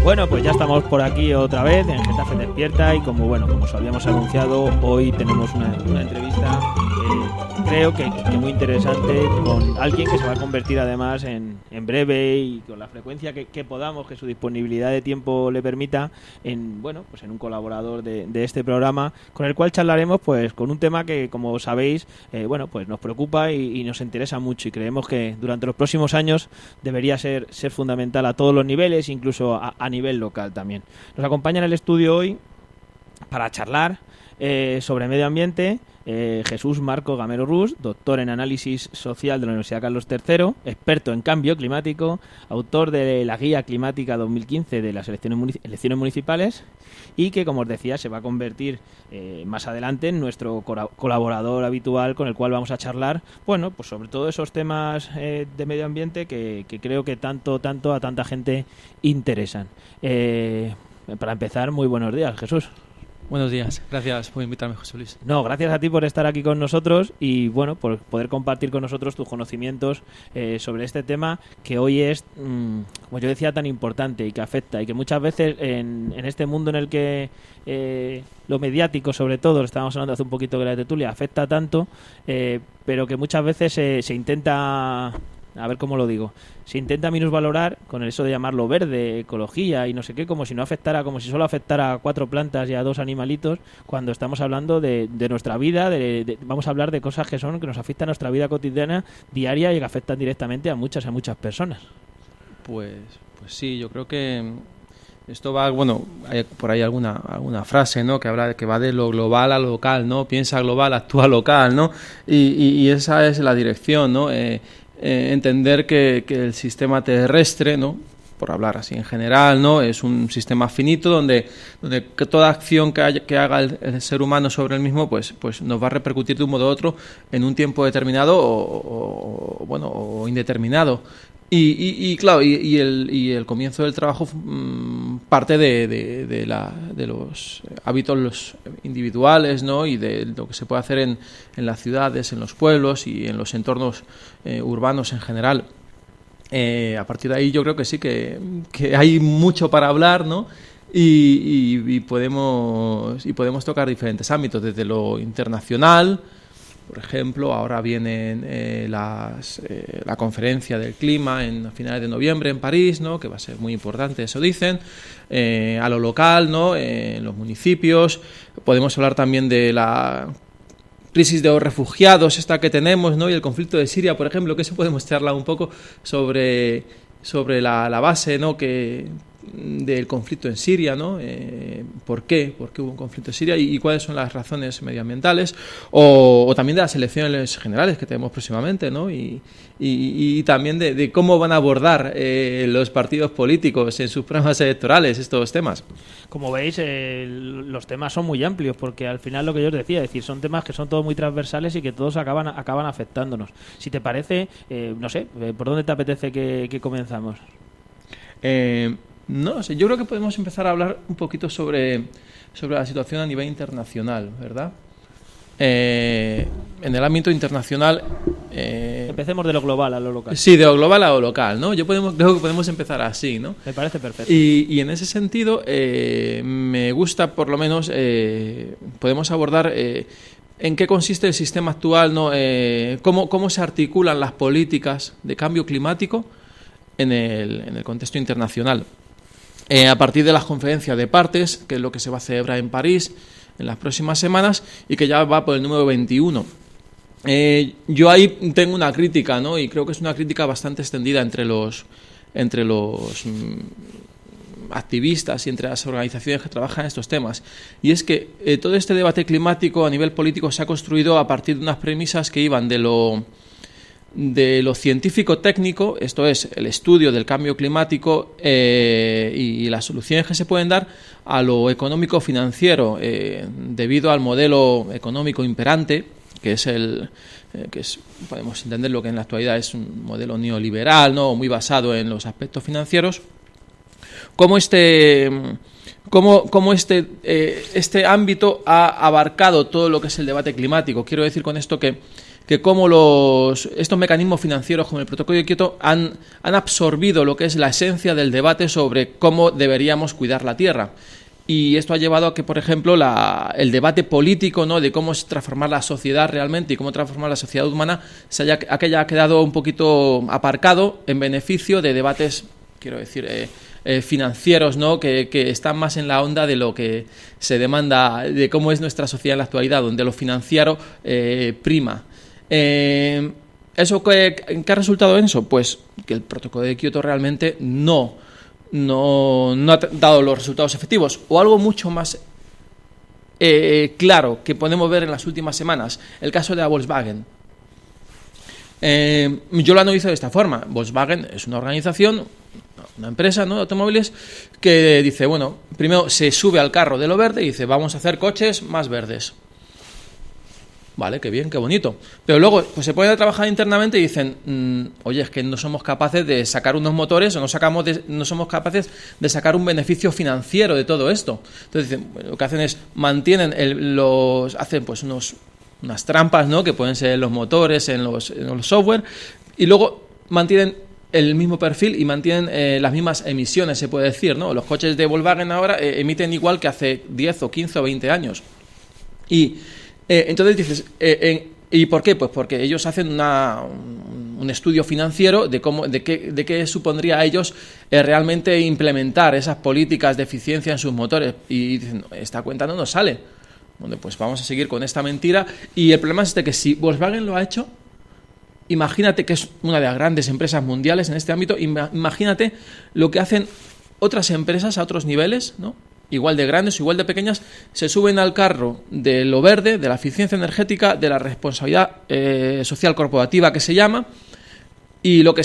Bueno, pues ya estamos por aquí otra vez en Getafe Despierta y como os habíamos anunciado, hoy tenemos una entrevista creo que muy interesante con alguien que se va a convertir además en breve y con la frecuencia que podamos, que su disponibilidad de tiempo le permita, en un colaborador de este programa, con el cual charlaremos pues con un tema que, como sabéis, pues nos preocupa y nos interesa mucho, y creemos que durante los próximos años debería ser fundamental a todos los niveles, incluso a nivel local también. Nos acompaña en el estudio hoy para charlar sobre medio ambiente Jesús Marco Gamero Rus, doctor en análisis social de la Universidad Carlos III, experto en cambio climático, autor de la Guía Climática 2015 de las elecciones municipales, y que, como os decía, se va a convertir más adelante en nuestro colaborador habitual, con el cual vamos a charlar, pues sobre todo esos temas de medio ambiente que creo que tanto a tanta gente interesan. Para empezar, muy buenos días, Jesús. Buenos días, gracias por invitarme, José Luis. No, gracias a ti por estar aquí con nosotros y por poder compartir con nosotros tus conocimientos sobre este tema que hoy es, como yo decía, tan importante y que afecta, y que muchas veces en este mundo en el que lo mediático, sobre todo, lo estábamos hablando hace un poquito de la tertulia, afecta tanto, pero que muchas veces se intenta... A ver cómo lo digo. Se intenta minusvalorar con eso de llamarlo verde, ecología y no sé qué, como si solo afectara a 4 plantas y a 2 animalitos, cuando estamos hablando de nuestra vida, vamos a hablar de cosas que nos afectan a nuestra vida cotidiana, diaria, y que afectan directamente a muchas personas. Pues sí, yo creo que esto va, hay por ahí alguna frase, ¿no?, que habla de que va de lo global a lo local, ¿no? Piensa global, actúa local, ¿no? Y esa es la dirección, ¿no? Entender que el sistema terrestre, ¿no?, por hablar así en general, ¿no?, es un sistema finito donde que toda acción que haga el ser humano sobre el mismo pues nos va a repercutir de un modo u otro en un tiempo determinado o indeterminado. Y claro, el comienzo del trabajo parte de los hábitos individuales, ¿no?, y de lo que se puede hacer en las ciudades, en los pueblos y en los entornos urbanos en general. A partir de ahí yo creo que sí que hay mucho para hablar, ¿no? Y podemos tocar diferentes ámbitos, desde lo internacional. Por ejemplo, ahora viene la conferencia del clima a finales de noviembre en París, ¿no?, que va a ser muy importante, eso dicen. A lo local, ¿no?, en los municipios. Podemos hablar también de la crisis de los refugiados esta que tenemos, ¿no?, y el conflicto de Siria, por ejemplo, que eso podemos charlar un poco sobre la base, ¿no?, del conflicto en Siria, ¿no? ¿Por qué hubo un conflicto en Siria y cuáles son las razones medioambientales, o también de las elecciones generales que tenemos próximamente, ¿no? Y también de cómo van a abordar los partidos políticos en sus programas electorales estos temas. Como veis, los temas son muy amplios, porque al final, lo que yo os decía, es decir, son temas que son todos muy transversales y que todos acaban afectándonos. Si te parece, no sé, ¿por dónde te apetece que comenzamos? No sé, yo creo que podemos empezar a hablar un poquito sobre la situación a nivel internacional, ¿verdad? En el ámbito internacional... Empecemos de lo global a lo local. Sí, de lo global a lo local, ¿no? Creo que podemos empezar así, ¿no? Me parece perfecto. Y en ese sentido, me gusta, por lo menos, podemos abordar en qué consiste el sistema actual, ¿no? Cómo se articulan las políticas de cambio climático en el contexto internacional. A partir de las conferencias de partes, que es lo que se va a celebrar en París en las próximas semanas y que ya va por el número 21. Yo ahí tengo una crítica, ¿no?, y creo que es una crítica bastante extendida entre los activistas y entre las organizaciones que trabajan en estos temas. Y es que todo este debate climático a nivel político se ha construido a partir de unas premisas que iban de lo científico-técnico, esto es, el estudio del cambio climático y las soluciones que se pueden dar, a lo económico-financiero, debido al modelo económico imperante, que podemos entender lo que en la actualidad es un modelo neoliberal, ¿no?, muy basado en los aspectos financieros. Cómo este ámbito ha abarcado todo lo que es el debate climático. Quiero decir con esto que que cómo estos mecanismos financieros como el Protocolo de Kioto han absorbido lo que es la esencia del debate sobre cómo deberíamos cuidar la Tierra. Y esto ha llevado a que, por ejemplo, el debate político, ¿no?, de cómo transformar la sociedad realmente y cómo transformar la sociedad humana haya quedado un poquito aparcado en beneficio de debates, quiero decir, financieros, ¿no?, que están más en la onda de lo que se demanda, de cómo es nuestra sociedad en la actualidad, donde lo financiero prima. ¿Eso qué ha resultado en eso? Pues que el Protocolo de Kioto realmente no ha dado los resultados efectivos, o algo mucho más claro que podemos ver en las últimas semanas, el caso de la Volkswagen. Yo lo analizo de esta forma. Volkswagen es una organización, una empresa, ¿no?, de automóviles, que dice, bueno, primero se sube al carro de lo verde y dice, vamos a hacer coches más verdes. Vale, qué bien, qué bonito. Pero luego pues se ponen a trabajar internamente y dicen, oye, es que no somos capaces de sacar unos motores o no somos capaces de sacar un beneficio financiero de todo esto. Entonces dicen, bueno, lo que hacen es mantienen hacen pues unas trampas, ¿no?, que pueden ser en los motores, en los software, y luego mantienen el mismo perfil y mantienen las mismas emisiones, se puede decir, ¿no? Los coches de Volkswagen ahora emiten igual que hace 10 o 15 o 20 años. Y entonces dices, ¿y por qué? Pues porque ellos hacen un estudio financiero de qué supondría a ellos realmente implementar esas políticas de eficiencia en sus motores. Y dicen, esta cuenta no nos sale. Bueno, pues vamos a seguir con esta mentira. Y el problema es que si Volkswagen lo ha hecho, imagínate que es una de las grandes empresas mundiales en este ámbito, imagínate lo que hacen otras empresas a otros niveles, ¿no?, igual de grandes o igual de pequeñas, se suben al carro de lo verde, de la eficiencia energética, de la responsabilidad social corporativa, que se llama, y lo que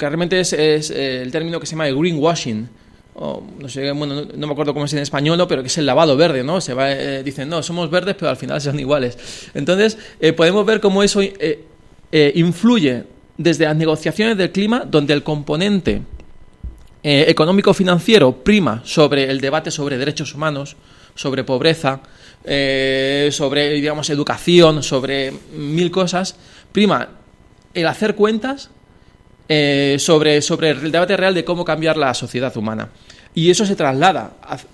realmente es el término que se llama el greenwashing, no sé, bueno, no me acuerdo cómo es en español, ¿no?, pero que es el lavado verde, ¿no? Dicen, no, somos verdes, pero al final son iguales. Entonces, podemos ver cómo eso influye desde las negociaciones del clima, donde el componente económico-financiero prima sobre el debate sobre derechos humanos, sobre pobreza, sobre, digamos, educación, sobre mil cosas, prima el hacer cuentas sobre el debate real de cómo cambiar la sociedad humana. Y eso se traslada,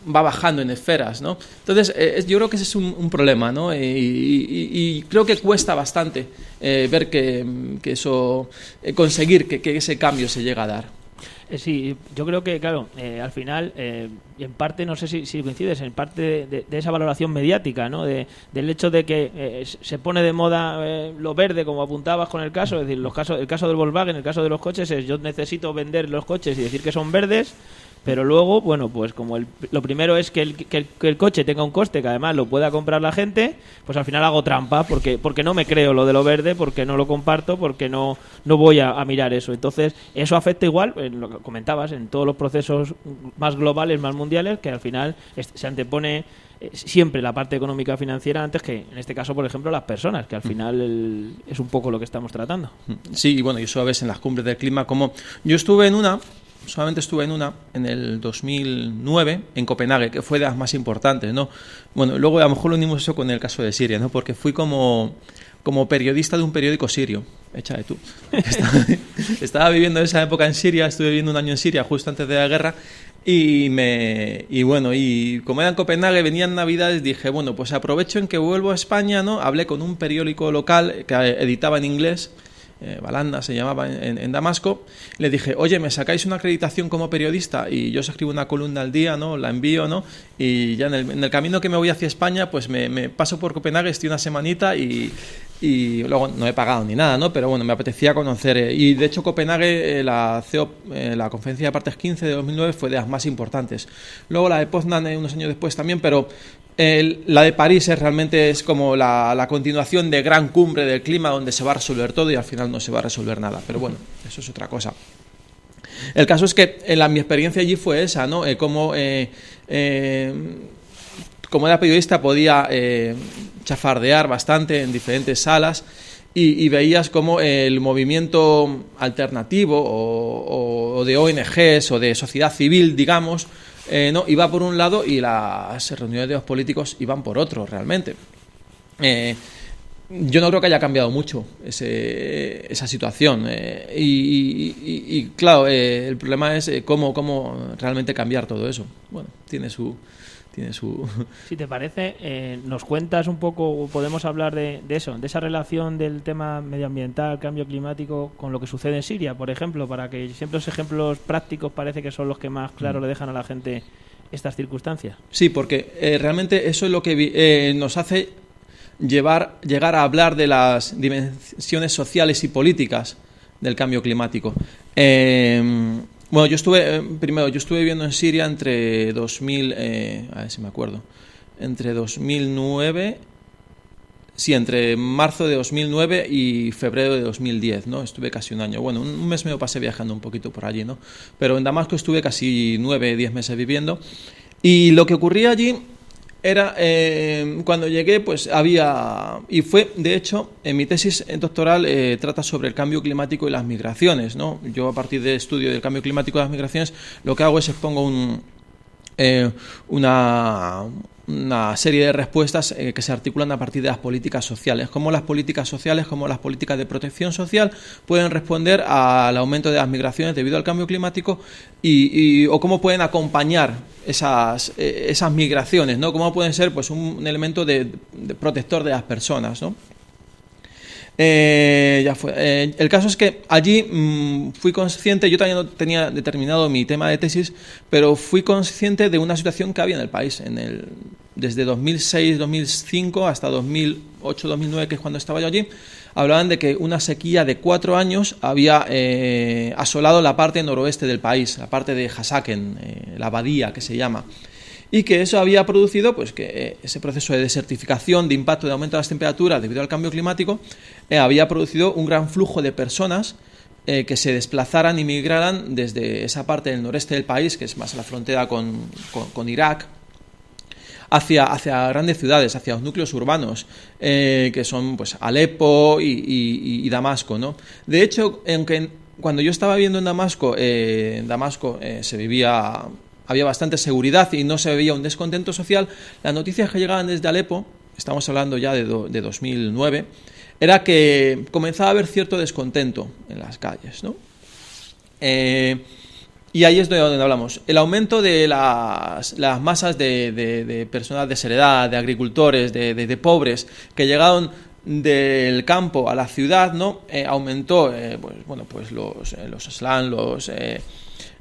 va bajando en esferas, ¿no? Entonces, yo creo que ese es un problema, ¿no? Y creo que cuesta bastante ver que eso, conseguir que ese cambio se llega a dar. Sí, yo creo que, claro, al final, y en parte, no sé si coincides, en parte de esa valoración mediática, ¿no?, del hecho de que se pone de moda lo verde, como apuntabas con el caso, es decir, el caso del Volkswagen, el caso de los coches, es yo necesito vender los coches y decir que son verdes, pero luego, bueno, pues como lo primero es que el coche tenga un coste que además lo pueda comprar la gente, pues al final hago trampa porque no me creo lo de lo verde, porque no lo comparto, porque no voy a mirar eso. Entonces, eso afecta igual, en lo que comentabas, en todos los procesos más globales, más mundiales, que al final se antepone siempre la parte económica financiera antes que, en este caso, por ejemplo, las personas, que al final es un poco lo que estamos tratando. Sí, y bueno, y eso a veces en las cumbres del clima, como yo solamente estuve en el 2009 en Copenhague, que fue de las más importantes, ¿no? Bueno, luego a lo mejor lo unimos eso con el caso de Siria, ¿no? Porque fui como periodista de un periódico sirio, échale tú. Estaba viviendo esa época en Siria, estuve viviendo un año en Siria justo antes de la guerra, y bueno, y como era en Copenhague, venían Navidades, dije, bueno, pues aprovecho en que vuelvo a España, ¿no? Hablé con un periódico local que editaba en inglés, Balanda se llamaba, en Damasco. Le dije, oye, ¿me sacáis una acreditación como periodista? Y yo os escribo una columna al día, ¿no? La envío, ¿no? Y ya en el camino que me voy hacia España, pues me paso por Copenhague, estoy una semanita y luego no he pagado ni nada, ¿no? Pero bueno, me apetecía conocer. Y de hecho Copenhague, la Conferencia de Partes 15 de 2009 fue de las más importantes. Luego la de Poznan unos años después también, pero la de París realmente es como la continuación de gran cumbre del clima, donde se va a resolver todo y al final no se va a resolver nada. Pero bueno, eso es otra cosa. El caso es que mi experiencia allí fue esa, ¿no? Como era periodista podía chafardear bastante en diferentes salas y veías como el movimiento alternativo o de ONGs o de sociedad civil, digamos, no iba por un lado y las reuniones de los políticos iban por otro realmente. yo no creo que haya cambiado mucho esa situación. Y claro, el problema es cómo realmente cambiar todo eso. Bueno, tiene su... Si te parece, nos cuentas un poco, podemos hablar de eso, de esa relación del tema medioambiental, cambio climático, con lo que sucede en Siria, por ejemplo, para que siempre los ejemplos prácticos parece que son los que más claro le dejan a la gente estas circunstancias. Sí, porque realmente eso es lo que nos hace llegar a hablar de las dimensiones sociales y políticas del cambio climático. Bueno, yo estuve viviendo en Siria entre entre 2009, sí, entre marzo de 2009 y febrero de 2010, ¿no? Estuve casi un año. Bueno, un mes me lo pasé viajando un poquito por allí, ¿no? Pero en Damasco estuve casi 9-10 meses viviendo. Y lo que ocurría allí era, cuando llegué, pues y fue, de hecho, en mi tesis doctoral trata sobre el cambio climático y las migraciones, ¿no? Yo, a partir del estudio del cambio climático y las migraciones, lo que hago es expongo una serie de respuestas que se articulan a partir de las políticas sociales, cómo las políticas sociales, cómo las políticas de protección social pueden responder al aumento de las migraciones debido al cambio climático o cómo pueden acompañar esas migraciones, ¿no? Cómo pueden ser, pues, un elemento de protector de las personas, ¿no? El caso es que allí fui consciente, yo también no tenía determinado mi tema de tesis, pero fui consciente de una situación que había en el país, desde 2006-2005 hasta 2008-2009, que es cuando estaba yo allí. Hablaban de que una sequía de 4 años había asolado la parte noroeste del país, la parte de Hasaken, la abadía que se llama. Y que eso había producido, pues, que ese proceso de desertificación, de impacto de aumento de las temperaturas debido al cambio climático, había producido un gran flujo de personas que se desplazaran y migraran desde esa parte del noreste del país, que es más la frontera con Irak, hacia grandes ciudades, hacia los núcleos urbanos, que son, pues, Alepo y Damasco, ¿no? De hecho, cuando yo estaba viviendo en Damasco, había bastante seguridad y no se veía un descontento social. Las noticias que llegaban desde Alepo, estamos hablando ya de 2009, era que comenzaba a haber cierto descontento en las calles, ¿no? Y ahí es donde hablamos. El aumento de las masas de personas de desheredadas, de agricultores, de pobres, que llegaron del campo a la ciudad, ¿no? Aumentó, pues los slums,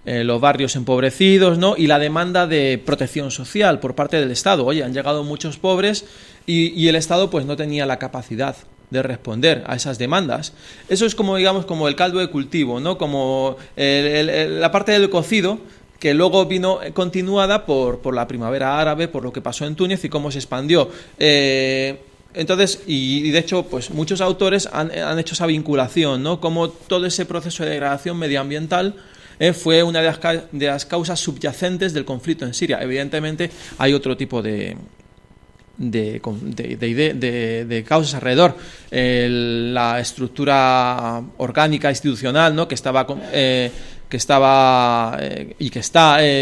los barrios empobrecidos, ¿no? Y la demanda de protección social por parte del Estado. Oye, han llegado muchos pobres y el Estado, pues, no tenía la capacidad de responder a esas demandas. Eso es como, digamos, como el caldo de cultivo, ¿no? Como la parte del cocido, que luego vino continuada por la primavera árabe, por lo que pasó en Túnez y cómo se expandió. Entonces, y de hecho, pues, muchos autores han hecho esa vinculación, ¿no? Como todo ese proceso de degradación medioambiental fue una de las causas subyacentes del conflicto en Siria. Evidentemente hay otro tipo de causas alrededor. La estructura orgánica institucional, ¿no? que está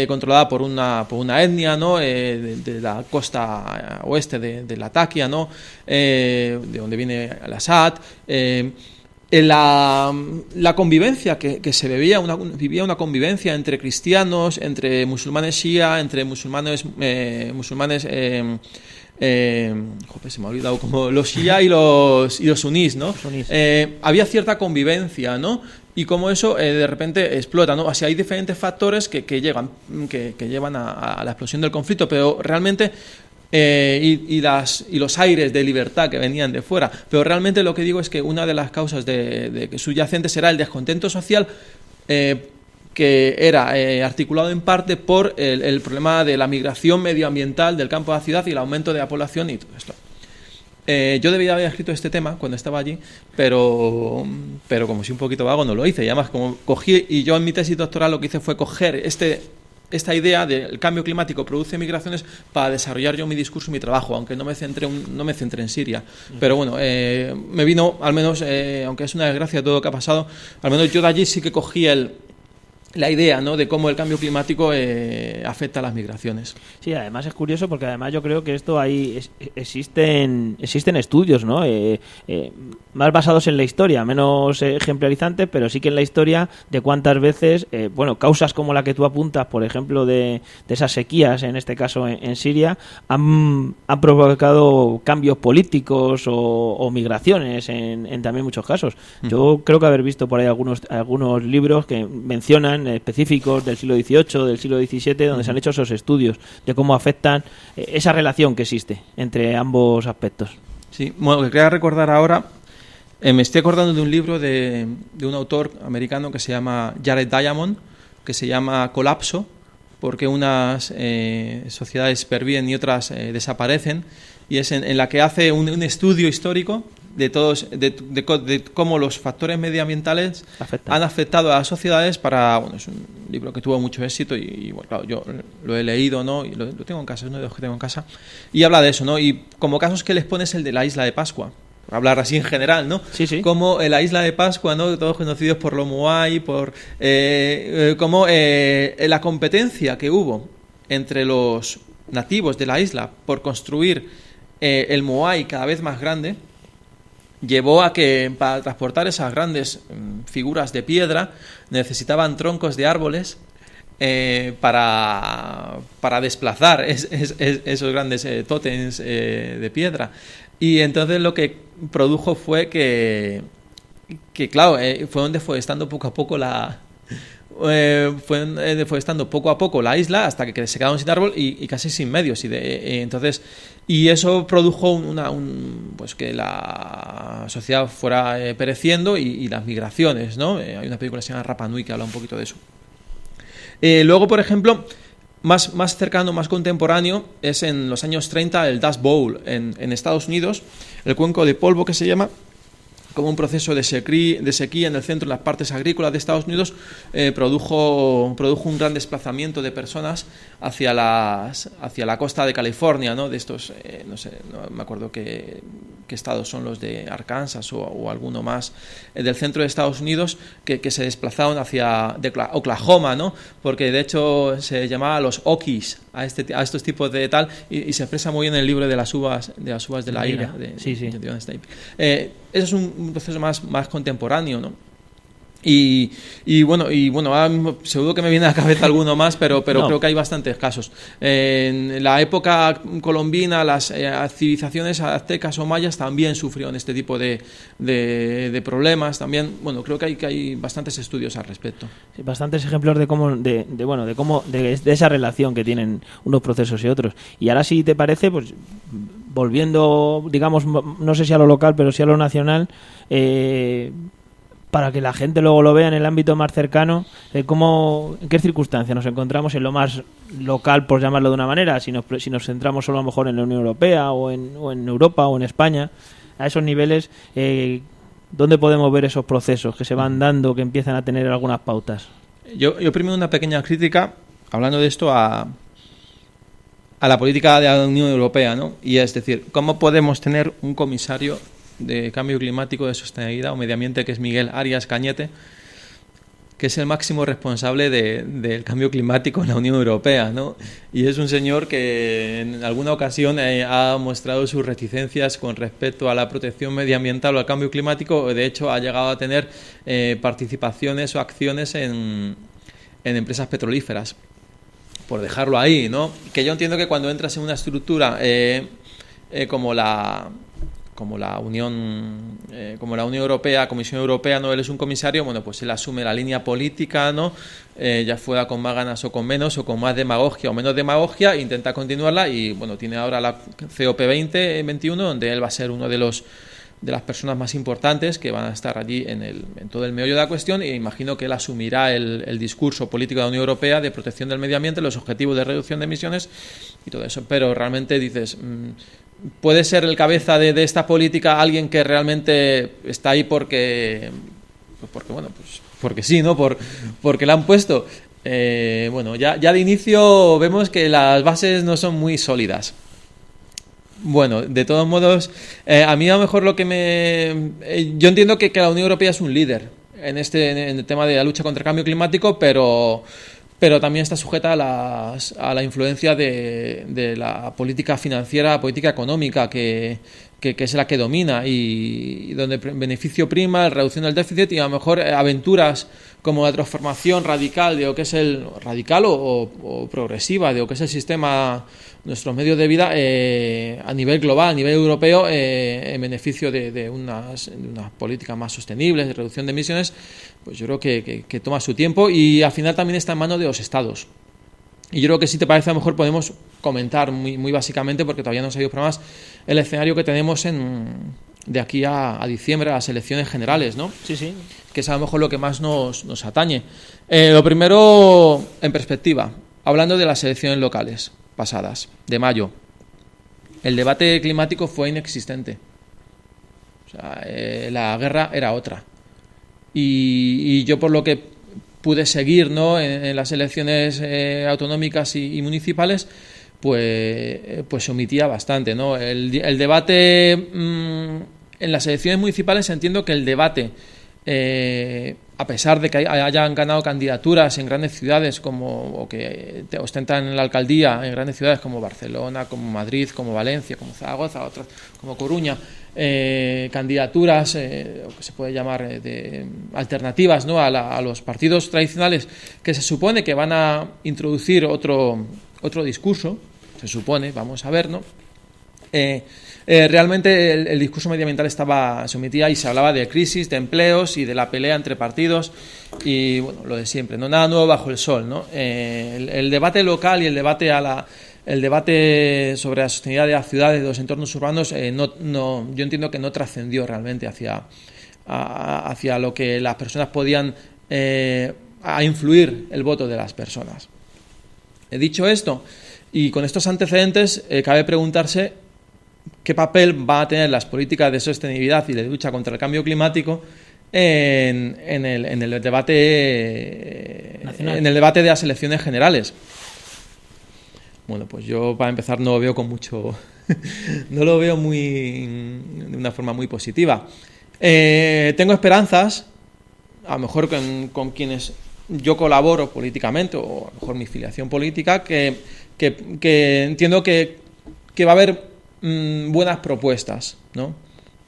controlada por una etnia, ¿no? de la costa oeste de Latakia, ¿no? De donde viene al-Assad. La convivencia que se vivía una convivencia entre cristianos, entre musulmanes shia, entre musulmanes se me ha olvidado, como los shia y los sunís, ¿no? Había cierta convivencia, ¿no? Y como eso de repente explota, ¿no? O sea, hay diferentes factores que llevan a la explosión del conflicto, pero realmente y los aires de libertad que venían de fuera. Pero realmente lo que digo es que una de las causas de que subyacentes era el descontento social, que era articulado en parte por el problema de la migración medioambiental del campo a la ciudad y el aumento de la población y todo esto. Yo debía haber escrito este tema cuando estaba allí, pero como soy un poquito vago no lo hice. Y además, como cogí, y yo en mi tesis doctoral lo que hice fue coger esta idea del cambio climático produce migraciones para desarrollar yo mi discurso y mi trabajo, aunque no me centré en Siria. Pero bueno, me vino, al menos, aunque es una desgracia todo lo que ha pasado, al menos yo de allí sí que cogí la idea, ¿no?, de cómo el cambio climático afecta a las migraciones. Sí, además es curioso porque además yo creo que esto existen estudios, ¿no? Más basados en la historia, menos ejemplarizantes, pero sí que en la historia de cuántas veces, causas como la que tú apuntas, por ejemplo, de esas sequías, en este caso en Siria, han provocado cambios políticos o migraciones en también muchos casos. Yo creo que haber visto por ahí algunos libros que mencionan específicos del siglo XVIII, del siglo XVII, donde se han hecho esos estudios de cómo afectan esa relación que existe entre ambos aspectos. Sí, bueno, lo que quería recordar ahora, me estoy acordando de un libro de un autor americano que se llama Jared Diamond, que se llama Colapso, porque unas sociedades perviven y otras desaparecen, y es en la que hace un estudio histórico de cómo los factores medioambientales han afectado a las sociedades es un libro que tuvo mucho éxito y bueno, claro, yo lo he leído, ¿no? Y lo tengo en casa, es uno de los que tengo en casa, y habla de eso, ¿no? Y como casos que les pones el de la isla de Pascua, hablar así en general, ¿no? Sí. Como la isla de Pascua, ¿no?, todos conocidos por los Moai, por como la competencia que hubo entre los nativos de la isla por construir el Moai cada vez más grande, llevó a que para transportar esas grandes figuras de piedra necesitaban troncos de árboles para desplazar esos grandes tótems de piedra. Y entonces lo que produjo fue que claro, fueron deforestando poco a poco la isla hasta que se quedaron sin árbol y casi sin medios, y eso produjo pues que la sociedad fuera pereciendo y las migraciones, ¿no? Hay una película que se llama Rapa Nui que habla un poquito de eso. Luego, por ejemplo, más cercano, más contemporáneo, es en los años 30 el Dust Bowl en Estados Unidos, el cuenco de polvo que se llama, como un proceso de sequía en el centro, en las partes agrícolas de Estados Unidos, produjo un gran desplazamiento de personas hacia la costa de California, ¿no? De estos, no sé, no me acuerdo qué estados son los de Arkansas o alguno más del centro de Estados Unidos, que se desplazaron hacia Oklahoma, ¿no? Porque de hecho se llamaba los Okies a estos tipos de tal, y se expresa muy bien en el libro de las uvas de la ira. Sí. Eso es un proceso más contemporáneo, ¿no? Y bueno, seguro que me viene a la cabeza alguno más, pero no. Creo que hay bastantes casos. En la época colombina, las civilizaciones aztecas o mayas también sufrieron este tipo de problemas. También, bueno, creo que hay bastantes estudios al respecto. Sí, bastantes ejemplos de esa relación que tienen unos procesos y otros. Y ahora, si te parece, pues volviendo, digamos, no sé si a lo local, pero sí a lo nacional, para que la gente luego lo vea en el ámbito más cercano, en qué circunstancias nos encontramos en lo más local, por llamarlo de una manera, si nos centramos solo a lo mejor en la Unión Europea o en Europa o en España, a esos niveles, ¿dónde podemos ver esos procesos que se van dando, que empiezan a tener algunas pautas? Yo primero una pequeña crítica, hablando de esto, a la política de la Unión Europea, ¿no? Y es decir, ¿cómo podemos tener un comisario de cambio climático, de sostenibilidad o medio ambiente, que es Miguel Arias Cañete, que es el máximo responsable del cambio climático en la Unión Europea, ¿no? Y es un señor que en alguna ocasión ha mostrado sus reticencias con respecto a la protección medioambiental o al cambio climático. De hecho, ha llegado a tener participaciones o acciones en empresas petrolíferas, por dejarlo ahí, ¿no? Que yo entiendo que cuando entras en una estructura como la Unión Europea, Comisión Europea, no, él es un comisario, bueno, pues él asume la línea política, ¿no? Ya fuera con más ganas o con menos, o con más demagogia o menos demagogia, intenta continuarla, y bueno, tiene ahora la COP21, donde él va a ser uno de las personas más importantes que van a estar allí en todo el meollo de la cuestión, e imagino que él asumirá el discurso político de la Unión Europea de protección del medio ambiente, los objetivos de reducción de emisiones y todo eso. Pero realmente dices, ¿puede ser el cabeza de esta política alguien que realmente está ahí porque sí, ¿no? Porque la han puesto? Bueno, ya de inicio vemos que las bases no son muy sólidas. Bueno, de todos modos, a mí a lo mejor yo entiendo que la Unión Europea es un líder en el tema de la lucha contra el cambio climático, pero también está sujeta a la influencia de la política financiera, la política económica, que es la que domina y donde el beneficio prima, la reducción del déficit y a lo mejor aventuras como la transformación radical de lo que es el radical o progresiva de lo que es el sistema, nuestros medios de vida a nivel global, a nivel europeo, en beneficio de unas políticas más sostenibles de reducción de emisiones, pues yo creo que toma su tiempo y al final también está en manos de los estados. Y yo creo que si te parece, a lo mejor podemos comentar muy básicamente, porque todavía no han salido programas, el escenario que tenemos de aquí a diciembre, a las elecciones generales, ¿no? Sí. Que es a lo mejor lo que más nos atañe. Lo primero, en perspectiva, hablando de las elecciones locales pasadas, de mayo, el debate climático fue inexistente. O sea, la guerra era otra. Y yo, por lo que pude seguir, ¿no?, en las elecciones autonómicas y municipales, pues se omitía bastante, ¿no? El debate en las elecciones municipales, entiendo que el debate, a pesar de que hayan ganado candidaturas en grandes ciudades o que ostentan la alcaldía en grandes ciudades como Barcelona, como Madrid, como Valencia, como Zaragoza, otras como Coruña, candidaturas que se puede llamar de alternativas, ¿no?, a los partidos tradicionales, que se supone que van a introducir otro discurso, se supone, vamos a ver, ¿no? Realmente el discurso medioambiental se omitía y se hablaba de crisis, de empleos y de la pelea entre partidos y, bueno, lo de siempre, no nada nuevo bajo el sol, ¿no? El debate local y el debate sobre la sostenibilidad de las ciudades, de los entornos urbanos, yo entiendo que no trascendió realmente hacia lo que las personas podían a influir el voto de las personas. He dicho esto, y con estos antecedentes cabe preguntarse qué papel van a tener las políticas de sostenibilidad y de lucha contra el cambio climático en el debate nacional, en el debate de las elecciones generales. Bueno, pues yo, para empezar, no lo veo con mucho no lo veo de una forma muy positiva. Tengo esperanzas, a lo mejor con quienes yo colaboro políticamente, o a lo mejor mi filiación política, que entiendo que va a haber buenas propuestas, ¿no?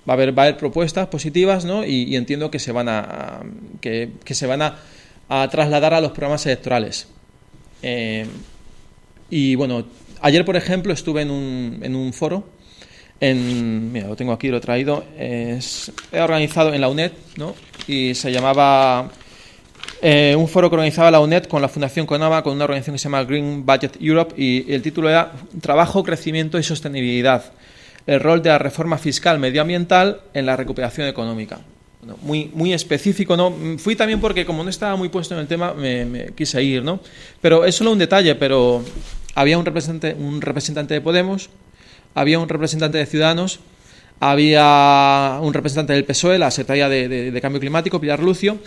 Va a haber propuestas positivas, ¿no? Y entiendo que se van a trasladar a los programas electorales. Y bueno, ayer, por ejemplo, estuve en un foro, mira, lo tengo aquí, lo he traído, he organizado en la UNED, ¿no? Y se llamaba un foro que organizaba la UNED con la Fundación Conama, con una organización que se llama Green Budget Europe, y el título era Trabajo, Crecimiento y Sostenibilidad, el rol de la reforma fiscal medioambiental en la recuperación económica. Bueno, muy específico, ¿no? Fui también porque, como no estaba muy puesto en el tema, me quise ir, ¿no? Pero es solo un detalle, pero había un representante de Podemos, había un representante de Ciudadanos, había un representante del PSOE, la secretaria de Cambio Climático, Pilar Lucio,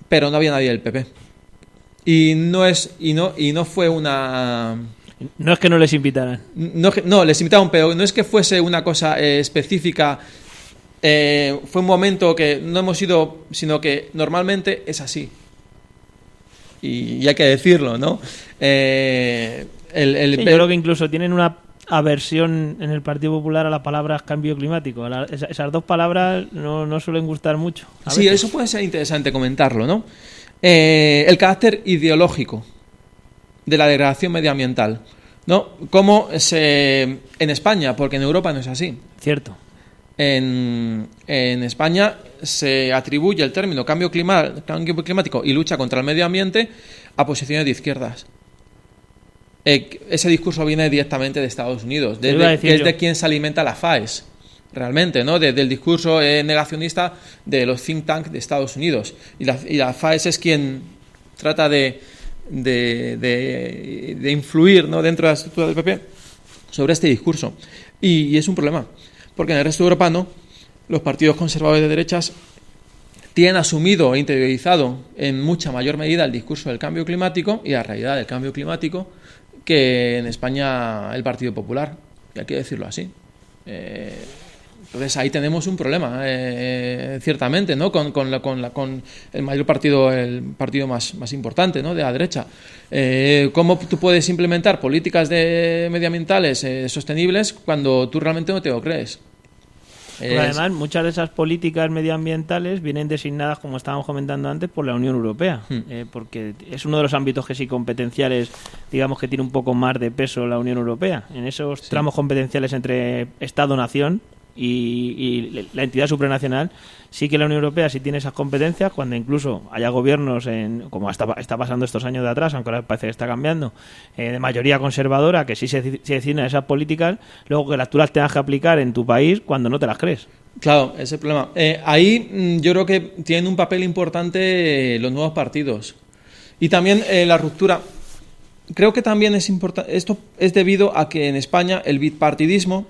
pero no había nadie del PP. Y no fue una... No es que no les invitaran. No, les invitaron, pero no es que fuese una cosa específica. Fue un momento que no hemos ido, sino que normalmente es así. Y hay que decirlo, ¿no? Sí, yo creo que incluso tienen una aversión en el Partido Popular a las palabras cambio climático. Esas dos palabras no suelen gustar mucho. Sí, eso puede ser interesante comentarlo, ¿no? El carácter ideológico de la degradación medioambiental, ¿no? Como en España, porque en Europa no es así. Cierto. En España se atribuye el término cambio climático y lucha contra el medio ambiente a posiciones de izquierdas. Ese discurso viene directamente de Estados Unidos, que es de quien se alimenta la FAES, realmente, ¿no? Del discurso negacionista de los think tanks de Estados Unidos. Y la FAES es quien trata de influir, ¿no?, dentro de la estructura del PP sobre este discurso. Y es un problema, porque en el resto de Europa, ¿no?, los partidos conservadores de derechas tienen asumido e interiorizado en mucha mayor medida el discurso del cambio climático y la realidad del cambio climático que en España el Partido Popular, y hay que decirlo así. Entonces ahí tenemos un problema, ciertamente, ¿no? Con el mayor partido, el partido más importante, ¿no? De la derecha. ¿Cómo tú puedes implementar políticas medioambientales sostenibles cuando tú realmente no te lo crees? Además, muchas de esas políticas medioambientales vienen designadas, como estábamos comentando antes, por la Unión Europea, porque es uno de los ámbitos que sí competenciales, digamos que tiene un poco más de peso la Unión Europea. En esos tramos competenciales entre Estado-nación y la entidad supranacional, sí que la Unión Europea sí tiene esas competencias, cuando incluso haya gobiernos, como está pasando estos años de atrás, aunque ahora parece que está cambiando, de mayoría conservadora, que sí se deciden esas políticas, luego que tú las tengas que aplicar en tu país cuando no te las crees. Claro, ese es el problema. Ahí yo creo que tienen un papel importante los nuevos partidos. Y también la ruptura. Creo que también es importante. Esto es debido a que en España el bipartidismo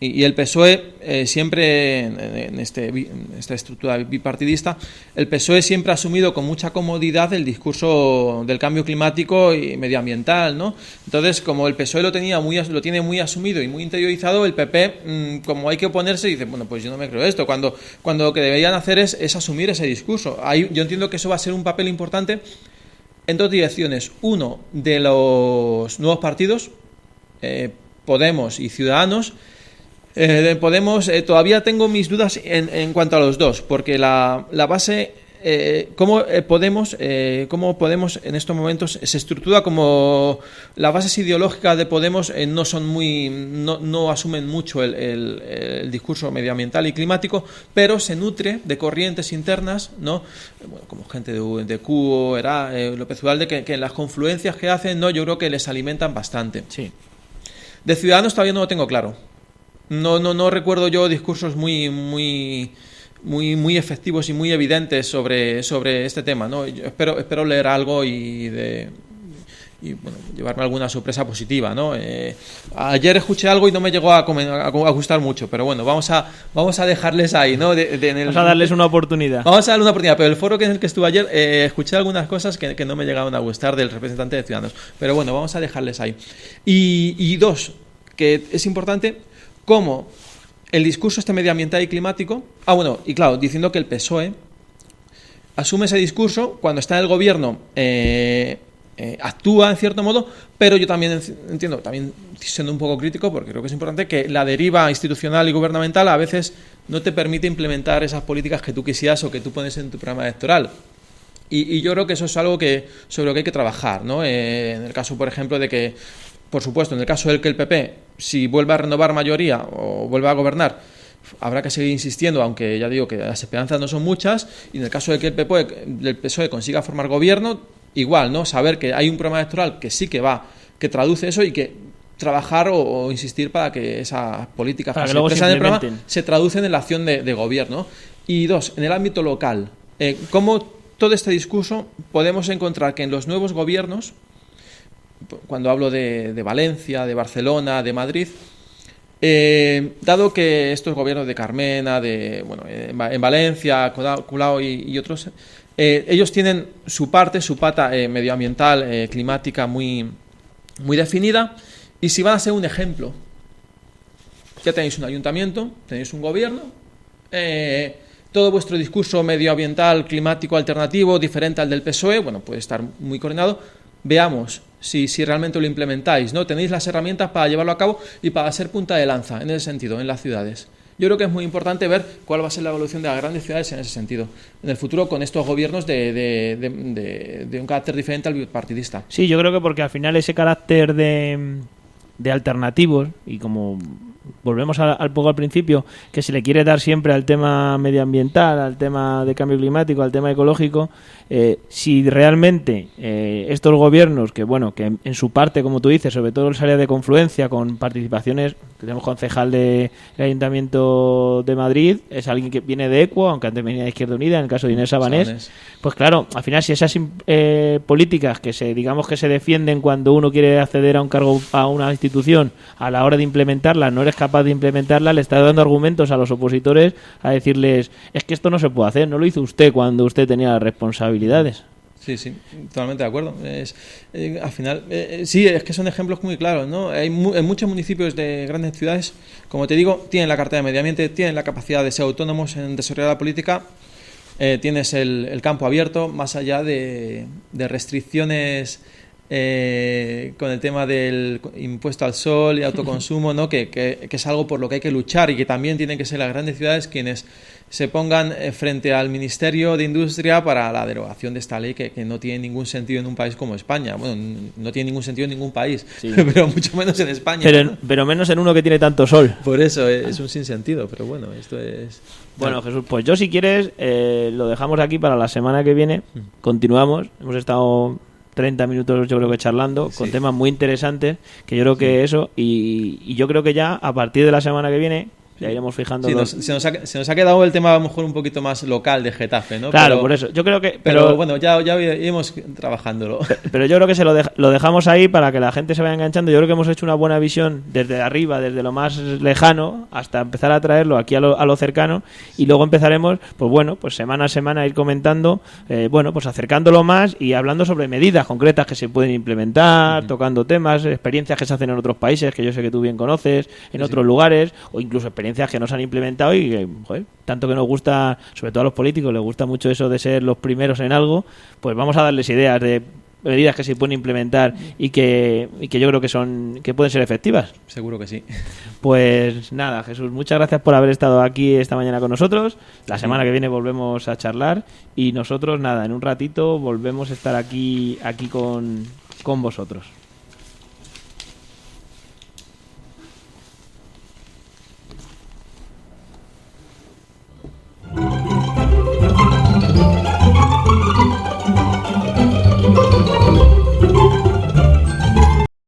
y el PSOE siempre en esta estructura bipartidista, el PSOE siempre ha asumido con mucha comodidad el discurso del cambio climático y medioambiental, ¿no? Entonces, como el PSOE lo tiene muy asumido y muy interiorizado, el PP, como hay que oponerse, dice, bueno, pues yo no me creo esto, cuando lo que deberían hacer es asumir ese discurso. Ahí, yo entiendo que eso va a ser un papel importante en dos direcciones. Uno, de los nuevos partidos, Podemos y Ciudadanos. Podemos, todavía tengo mis dudas en cuanto a los dos, porque la base, cómo Podemos en estos momentos se estructura, como las bases ideológicas de Podemos no asumen mucho el discurso medioambiental y climático, pero se nutre de corrientes internas, ¿no? Bueno, como gente de Cuo, López Ugalde, que en las confluencias que hacen, ¿no? Yo creo que les alimentan bastante. Sí. De Ciudadanos todavía no lo tengo claro. No recuerdo yo discursos muy efectivos y muy evidentes sobre este tema, ¿no? Yo espero leer algo y bueno, llevarme alguna sorpresa positiva, ¿no? Ayer escuché algo y no me llegó a gustar mucho, pero bueno, vamos a dejarles ahí, ¿no? Vamos a darles una oportunidad. Vamos a darle una oportunidad, pero el foro en el que estuve ayer escuché algunas cosas que no me llegaron a gustar del representante de Ciudadanos, pero bueno, vamos a dejarles ahí. Y dos, que es importante, cómo el discurso medioambiental y climático, y claro, diciendo que el PSOE asume ese discurso cuando está en el gobierno, actúa en cierto modo, pero yo también entiendo, también siendo un poco crítico, porque creo que es importante, que la deriva institucional y gubernamental a veces no te permite implementar esas políticas que tú quisieras o que tú pones en tu programa electoral. Y yo creo que eso es algo sobre lo que hay que trabajar, ¿no? En el caso, por ejemplo, de que, por supuesto, en el caso del que el PP, si vuelve a renovar mayoría o vuelve a gobernar, habrá que seguir insistiendo, aunque ya digo que las esperanzas no son muchas, y en el caso de que el PSOE consiga formar gobierno, igual, ¿no? Saber que hay un programa electoral que sí que traduce eso, y que trabajar o insistir para que esas políticas que se expresan en el programa se traducen en la acción de gobierno. Y dos, en el ámbito local, cómo todo este discurso podemos encontrar que en los nuevos gobiernos, cuando hablo de Valencia, de Barcelona, de Madrid, dado que estos gobiernos de Carmena, en Valencia, Colau y otros, ellos tienen su pata medioambiental, climática muy definida, y si van a ser un ejemplo, ya tenéis un ayuntamiento, tenéis un gobierno, todo vuestro discurso medioambiental, climático, alternativo, diferente al del PSOE, bueno, puede estar muy coordinado. Veamos si realmente lo implementáis, ¿no? Tenéis las herramientas para llevarlo a cabo y para ser punta de lanza en ese sentido, en las ciudades. Yo creo que es muy importante ver cuál va a ser la evolución de las grandes ciudades en ese sentido, en el futuro, con estos gobiernos de un carácter diferente al bipartidista. Sí, yo creo que porque al final ese carácter de alternativos, y como volvemos al poco al principio, que se le quiere dar siempre al tema medioambiental, al tema de cambio climático, al tema ecológico, si realmente estos gobiernos, que en su parte, como tú dices, sobre todo el área de confluencia, con participaciones, tenemos concejal del Ayuntamiento de Madrid, es alguien que viene de Equo, aunque antes venía de Izquierda Unida, en el caso de Inés Sabanés, pues claro, al final si esas políticas que se defienden cuando uno quiere acceder a un cargo, a una institución, a la hora de implementarlas, no eres capaz de implementarla, le está dando argumentos a los opositores a decirles, es que esto no se puede hacer, no lo hizo usted cuando usted tenía las responsabilidades. Sí, totalmente de acuerdo. Al final, sí, es que son ejemplos muy claros, ¿no? En muchos municipios de grandes ciudades, como te digo, tienen la cartera de medio ambiente, tienen la capacidad de ser autónomos en desarrollar la política, tienes el campo abierto, más allá de restricciones con el tema del impuesto al sol y autoconsumo, ¿no? Que es algo por lo que hay que luchar y que también tienen que ser las grandes ciudades quienes se pongan frente al Ministerio de Industria para la derogación de esta ley que no tiene ningún sentido en un país como España. Bueno, no tiene ningún sentido en ningún país, sí. Pero mucho menos en España. Pero menos en uno que tiene tanto sol. Por eso es un sinsentido, pero bueno, esto es... Bueno, Jesús, pues yo si quieres lo dejamos aquí para la semana que viene. Continuamos. Hemos estado 30 minutos yo creo que charlando con temas muy interesantes, que yo creo que eso, y yo creo que ya a partir de la semana que viene ya iremos fijando. Sí, se nos ha quedado el tema a lo mejor un poquito más local de Getafe, ¿no? Claro, por eso. Yo creo que... Pero bueno, ya iremos trabajándolo. Pero yo creo que lo dejamos ahí para que la gente se vaya enganchando. Yo creo que hemos hecho una buena visión desde arriba, desde lo más lejano, hasta empezar a traerlo aquí a lo cercano, y luego empezaremos, pues bueno, pues semana a semana a ir comentando, pues acercándolo más y hablando sobre medidas concretas que se pueden implementar, tocando temas, experiencias que se hacen en otros países, que yo sé que tú bien conoces, en otros lugares, o incluso experiencias que nos han implementado y que, joder, tanto que nos gusta, sobre todo a los políticos, les gusta mucho eso de ser los primeros en algo, pues vamos a darles ideas de medidas que se pueden implementar y que yo creo que pueden ser efectivas. Seguro que sí. Pues nada, Jesús, muchas gracias por haber estado aquí esta mañana con nosotros. La semana que viene volvemos a charlar y nosotros, nada, en un ratito volvemos a estar aquí con vosotros.